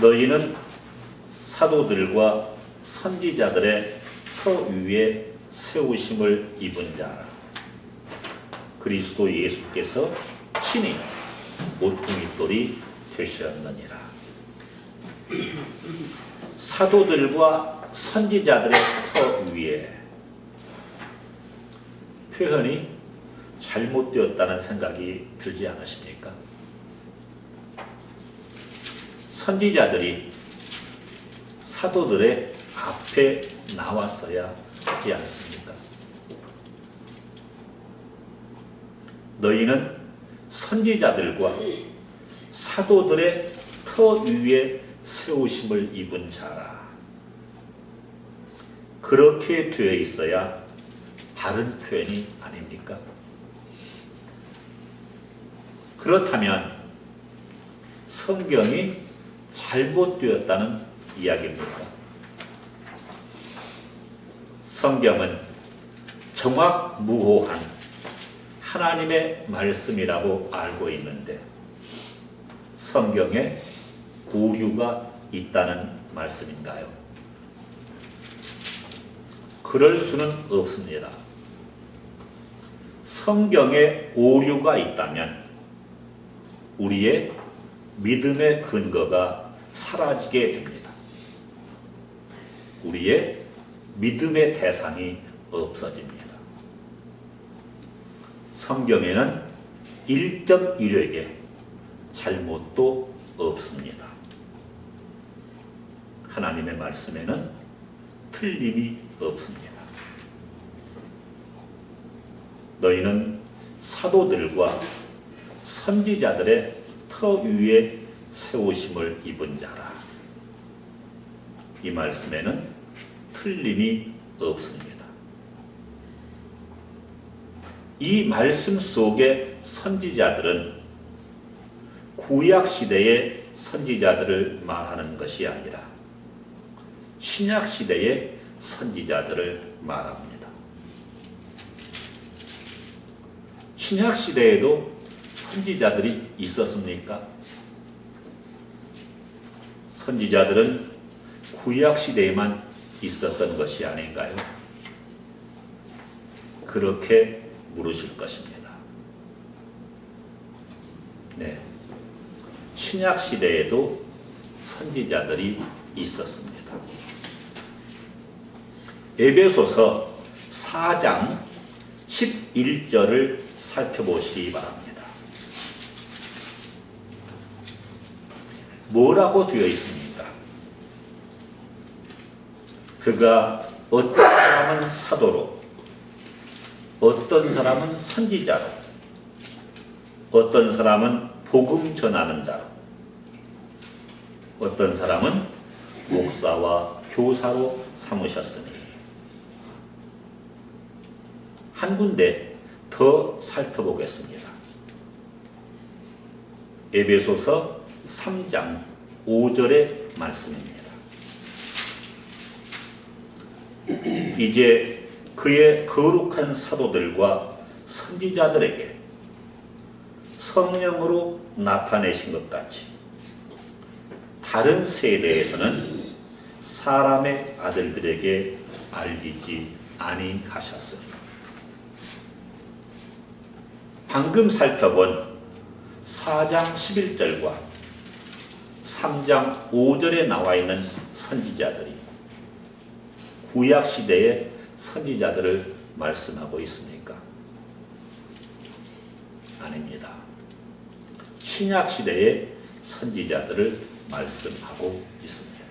너희는 사도들과 선지자들의 터 위에 세우심을 입은 자라. 그리스도 예수께서 친히 모퉁이돌이 되셨느니라. 사도들과 선지자들의 터 위에, 표현이 잘못되었다는 생각이 들지 않으십니까? 선지자들이 사도들의 앞에 나왔어야 하지 않습니까? 너희는 선지자들과 사도들의 터 위에 세우심을 입은 자라. 그렇게 되어 있어야 바른 표현이 아닙니까? 그렇다면 성경이 잘못되었다는 이야기입니까? 성경은 정확무호한 하나님의 말씀이라고 알고 있는데 성경에 오류가 있다는 말씀인가요? 그럴 수는 없습니다. 성경에 오류가 있다면 우리의 믿음의 근거가 사라지게 됩니다. 우리의 믿음의 대상이 없어집니다. 성경에는 일적 이력에 잘못도 없습니다. 하나님의 말씀에는 틀림이 없습니다. 너희는 사도들과 선지자들의 터 위에 세우심을 입은 자라. 이 말씀에는 틀림이 없습니다. 이 말씀 속의 선지자들은 구약시대의 선지자들을 말하는 것이 아니라 신약시대의 선지자들을 말합니다. 신약시대에도 선지자들이 있었습니까? 선지자들은 구약시대에만 있었던 것이 아닌가요? 그렇게 물으실 것입니다. 네, 신약시대에도 선지자들이 있었습니다. 에베소서 4장 11절을 살펴보시기 바랍니다. 뭐라고 되어 있습니까? 그가 어떤 사람은 사도로, 어떤 사람은 선지자로, 어떤 사람은 복음 전하는 자로, 어떤 사람은 목사와 교사로 삼으셨으니. 한 군데 더 살펴보겠습니다. 에베소서 3장 5절의 말씀입니다. 이제 그의 거룩한 사도들과 선지자들에게 성령으로 나타내신 것 같이 다른 세대에서는 사람의 아들들에게 알리지 아니하셨으니. 방금 살펴본 4장 11절과 3장 5절에 나와 있는 선지자들이 구약시대의 선지자들을 말씀하고 있습니까? 아닙니다. 신약시대의 선지자들을 말씀하고 있습니다.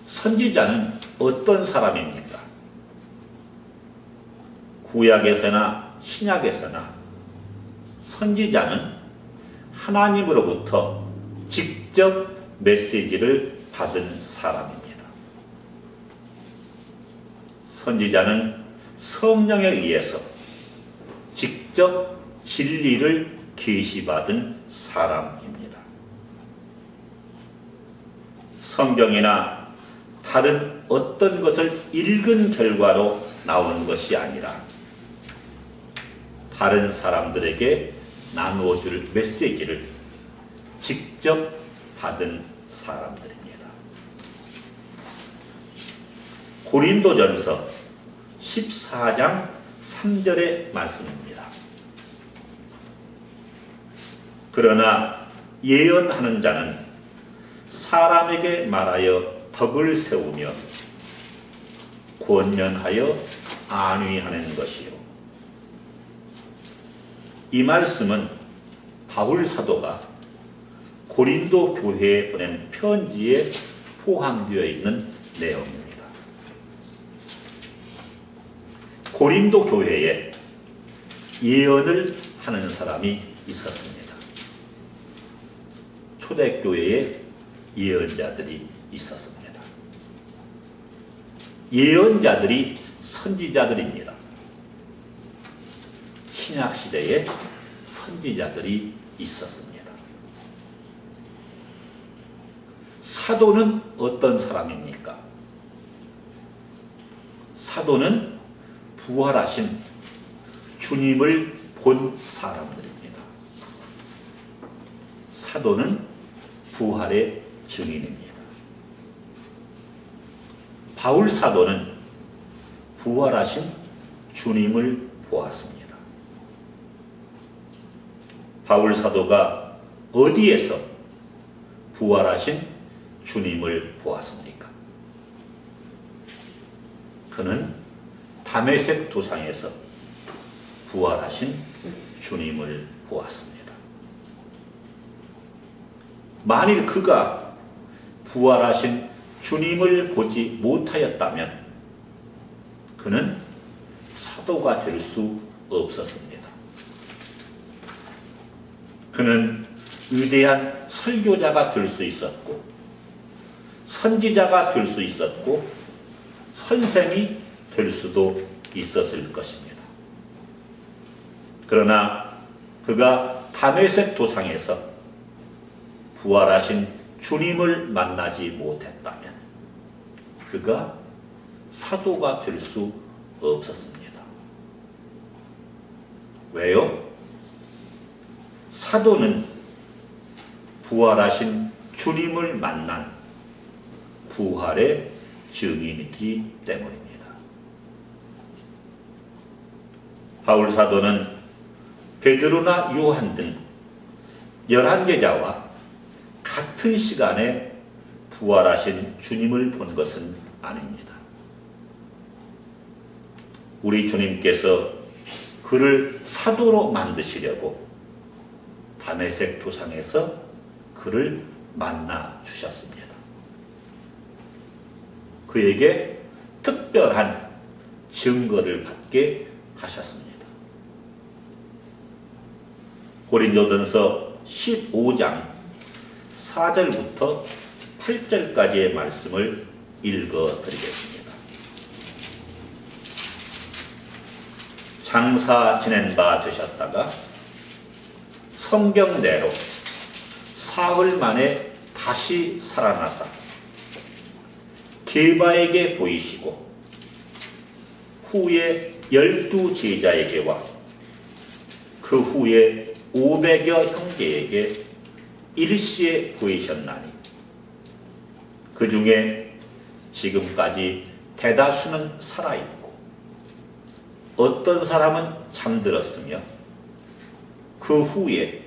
선지자는 어떤 사람입니까? 구약에서나 신약에서나 선지자는 하나님으로부터 직접 메시지를 받은 사람입니다. 선지자는 성령에 의해서 직접 진리를 계시받은 사람입니다. 성경이나 다른 어떤 것을 읽은 결과로 나오는 것이 아니라 다른 사람들에게 나누어줄 메시지를 직접 받은 사람들입니다. 고린도전서 14장 3절의 말씀입니다. 그러나 예언하는 자는 사람에게 말하여 덕을 세우며 권면하여 안위하는 것이요. 이 말씀은 바울 사도가 고린도 교회에 보낸 편지에 포함되어 있는 내용입니다. 고린도 교회에 예언을 하는 사람이 있었습니다. 초대교회에 예언자들이 있었습니다. 예언자들이 선지자들입니다. 신약시대에 선지자들이 있었습니다. 사도는 어떤 사람입니까? 사도는 부활하신 주님을 본 사람들입니다. 사도는 부활의 증인입니다. 바울 사도는 부활하신 주님을 보았습니다. 바울 사도가 어디에서 부활하신 주님을 보았습니까? 그는 다메섹 도상에서 부활하신 주님을 보았습니다. 만일 그가 부활하신 주님을 보지 못하였다면 그는 사도가 될 수 없었습니다. 그는 위대한 설교자가 될 수 있었고 선지자가 될 수 있었고 선생이 될 수도 있었을 것입니다. 그러나 그가 다메섹 도상에서 부활하신 주님을 만나지 못했다면 그가 사도가 될 수 없었습니다. 왜요? 사도는 부활하신 주님을 만난 부활의 증인이기 때문입니다. 바울 사도는 베드로나 요한 등 11제자와 같은 시간에 부활하신 주님을 본 것은 아닙니다. 우리 주님께서 그를 사도로 만드시려고 다메섹 도상에서 그를 만나 주셨습니다. 그에게 특별한 증거를 받게 하셨습니다. 고린도전서 15장 4절부터 8절까지의 말씀을 읽어드리겠습니다. 장사 지낸 바 되셨다가 성경대로 사흘 만에 다시 살아나사 게바에게 보이시고 후에 12제자에게와 그 후에 500여 형제에게 일시에 보이셨나니 그 중에 지금까지 대다수는 살아있고 어떤 사람은 잠들었으며 그 후에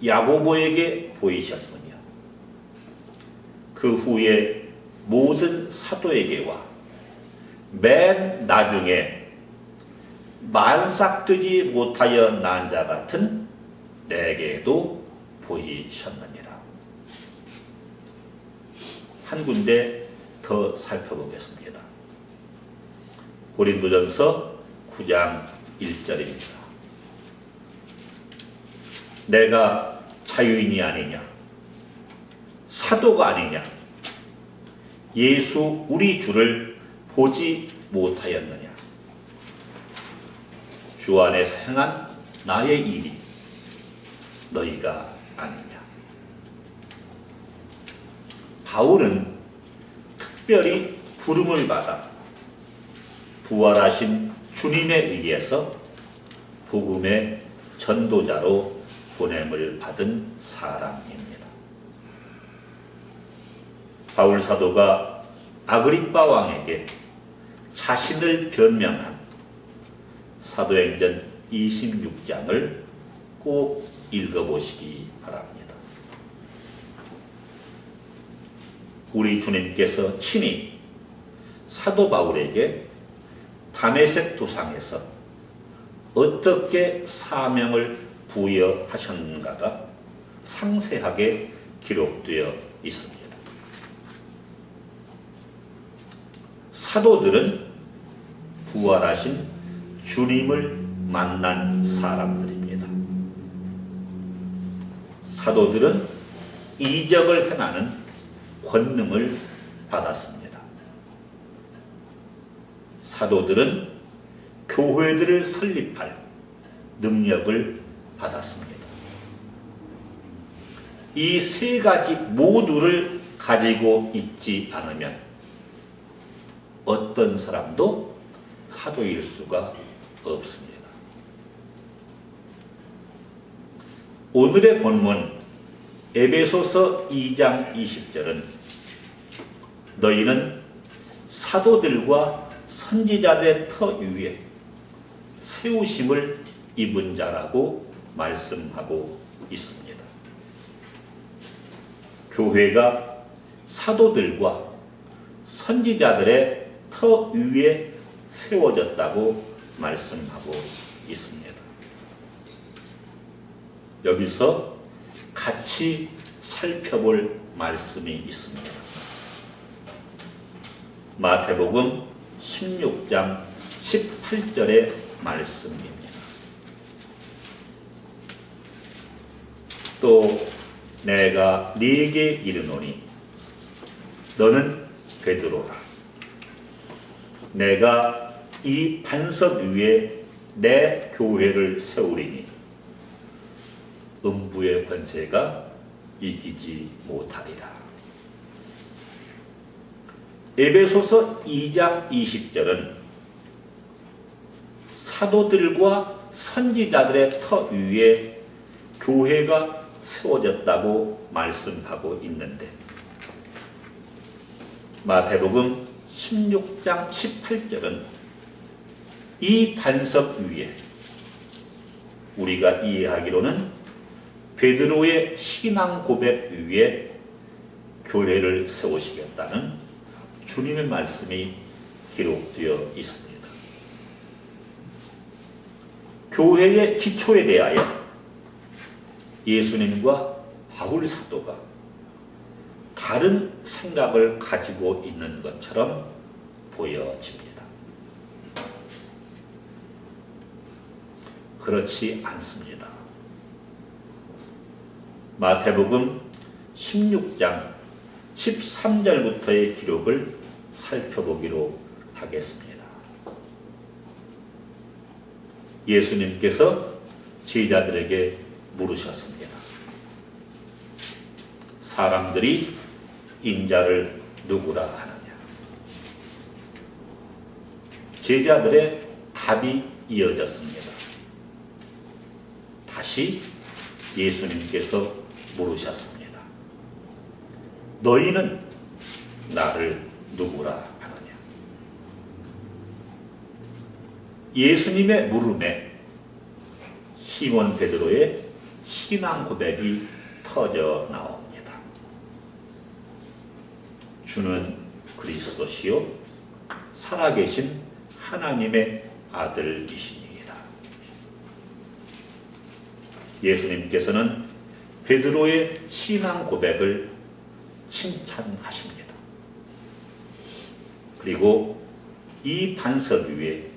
야고보에게 보이셨으며 그 후에 모든 사도에게와 맨 나중에 만삭되지 못하여 난 자 같은 내게도 보이셨느니라. 한 군데 더 살펴보겠습니다. 고린도전서 9장 1절입니다. 내가 자유인이 아니냐? 사도가 아니냐? 예수 우리 주를 보지 못하였느냐? 주 안에서 행한 나의 일이 너희가 아니냐? 바울은 특별히 부름을 받아 부활하신 주님에 의해서 복음의 전도자로 보냄을 받은 사람입니다. 바울 사도가 아그리빠 왕에게 자신을 변명한 사도행전 26장을 꼭 읽어보시기 바랍니다. 우리 주님께서 친히 사도 바울에게 다메섹 도상에서 어떻게 사명을 부여하셨는가가 상세하게 기록되어 있습니다. 사도들은 부활하신 주님을 만난 사람들입니다. 사도들은 이적을 행하는 권능을 받았습니다. 사도들은 교회들을 설립할 능력을 받았습니다. 이 세 가지 모두를 가지고 있지 않으면 어떤 사람도 사도일 수가 없습니다. 오늘의 본문 에베소서 2장 20절은 너희는 사도들과 선지자들의 터 위에 세우심을 입은 자라고 말씀하고 있습니다. 교회가 사도들과 선지자들의 터 위에 세워졌다고 말씀하고 있습니다. 여기서 같이 살펴볼 말씀이 있습니다. 마태복음 16장 18절의 말씀입니다. 또 내가 네게 이르노니 너는 베드로라. 내가 이 반석 위에 내 교회를 세우리니 음부의 권세가 이기지 못하리라. 에베소서 2장 20절은 사도들과 선지자들의 터 위에 교회가 세워졌다고 말씀하고 있는데 마태복음 16장 18절은 이 반석 위에 우리가 이해하기로는 베드로의 신앙 고백 위에 교회를 세우시겠다는 주님의 말씀이 기록되어 있습니다. 교회의 기초에 대하여 예수님과 바울 사도가 다른 생각을 가지고 있는 것처럼 보여집니다. 그렇지 않습니다. 마태복음 16장 13절부터의 기록을 살펴보기로 하겠습니다. 예수님께서 제자들에게 물으셨습니다. 사람들이 인자를 누구라 하느냐? 제자들의 답이 이어졌습니다. 다시 예수님께서 물으셨습니다. 너희는 나를 누구라 하느냐? 예수님의 물음에 시몬 베드로의 신앙 고백이 터져 나옵니다. 주는 그리스도시요 살아계신 하나님의 아들이시니이다. 예수님께서는 베드로의 신앙 고백을 칭찬하십니다. 그리고 이 반석 위에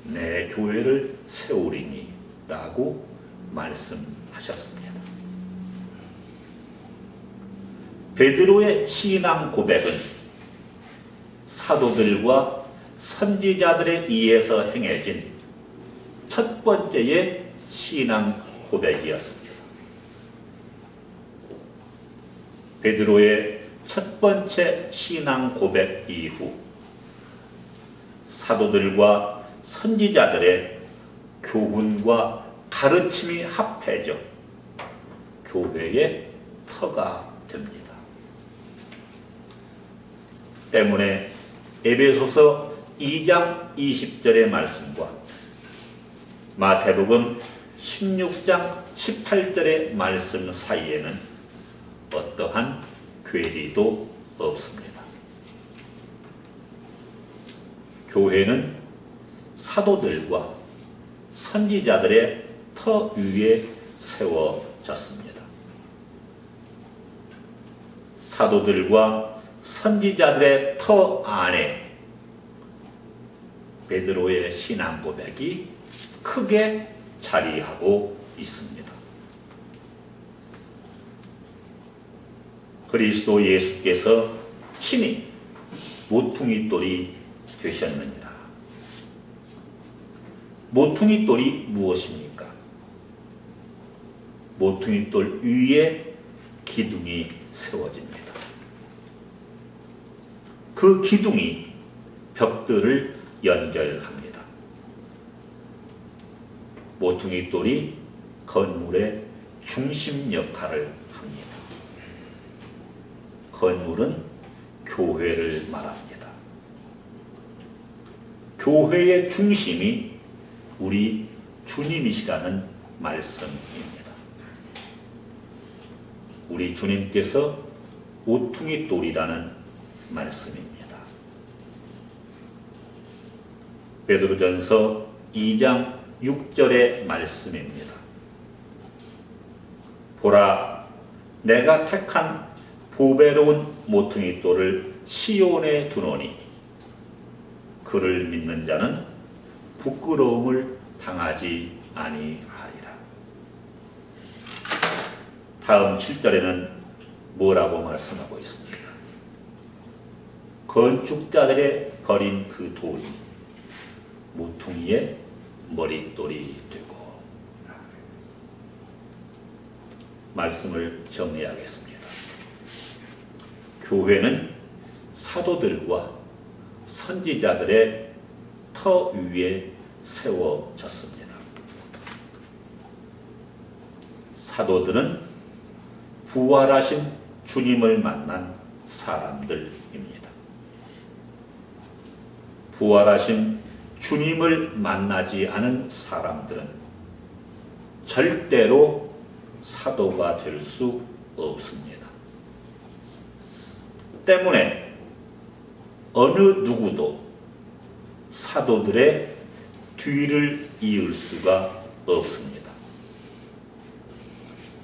내 교회를 세우리니 라고 말씀하셨습니다. 베드로의 신앙 고백은 사도들과 선지자들에 의해서 행해진 첫 번째의 신앙 고백이었습니다. 베드로의 첫 번째 신앙 고백 이후 사도들과 선지자들의 교훈과 가르침이 합해져 교회의 터가 됩니다. 때문에 에베소서 2장 20절의 말씀과 마태복음 16장 18절의 말씀 사이에는 어떠한 괴리도 없습니다. 교회는 사도들과 선지자들의 터 위에 세워졌습니다. 사도들과 선지자들의 터 안에 베드로의 신앙 고백이 크게 자리하고 있습니다. 그리스도 예수께서 친히 모퉁이 돌이 되셨느니라. 모퉁이 돌이 무엇입니까? 모퉁이 돌 위에 기둥이 세워집니다. 그 기둥이 벽들을 연결합니다. 모퉁이 돌이 건물의 중심 역할을 합니다. 건물은 교회를 말합니다. 교회의 중심이 우리 주님이시라는 말씀입니다. 우리 주님께서 모퉁이 돌이라는 말씀입니다. 베드로전서 2장 6절의 말씀입니다. 보라, 내가 택한 보배로운 모퉁이 돌을 시온에 두노니 그를 믿는 자는 부끄러움을 당하지 아니하리라. 다음 7절에는 뭐라고 말씀하고 있습니까? 건축자들의 버린 그 돌이 모퉁이의 머릿돌이 되고. 말씀을 정리하겠습니다. 교회는 사도들과 선지자들의 터 위에 세워졌습니다. 사도들은 부활하신 주님을 만난 사람들입니다. 부활하신 주님을 만나지 않은 사람들은 절대로 사도가 될 수 없습니다. 때문에 어느 누구도 사도들의 뒤를 이을 수가 없습니다.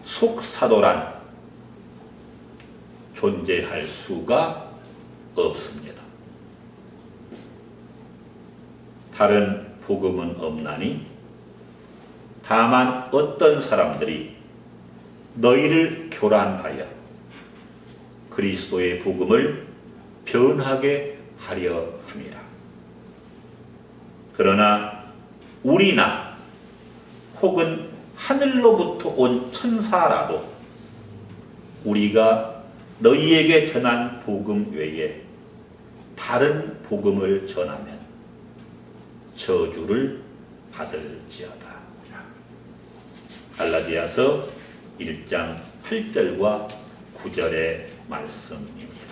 속사도란 존재할 수가 없습니다. 다른 복음은 없나니 다만 어떤 사람들이 너희를 교란하여 그리스도의 복음을 변하게 하려 함이라. 그러나 우리나 혹은 하늘로부터 온 천사라도 우리가 너희에게 전한 복음 외에 다른 복음을 전하면 저주를 받을지어다. 갈라디아서 1장 8절과 9절의 말씀입니다.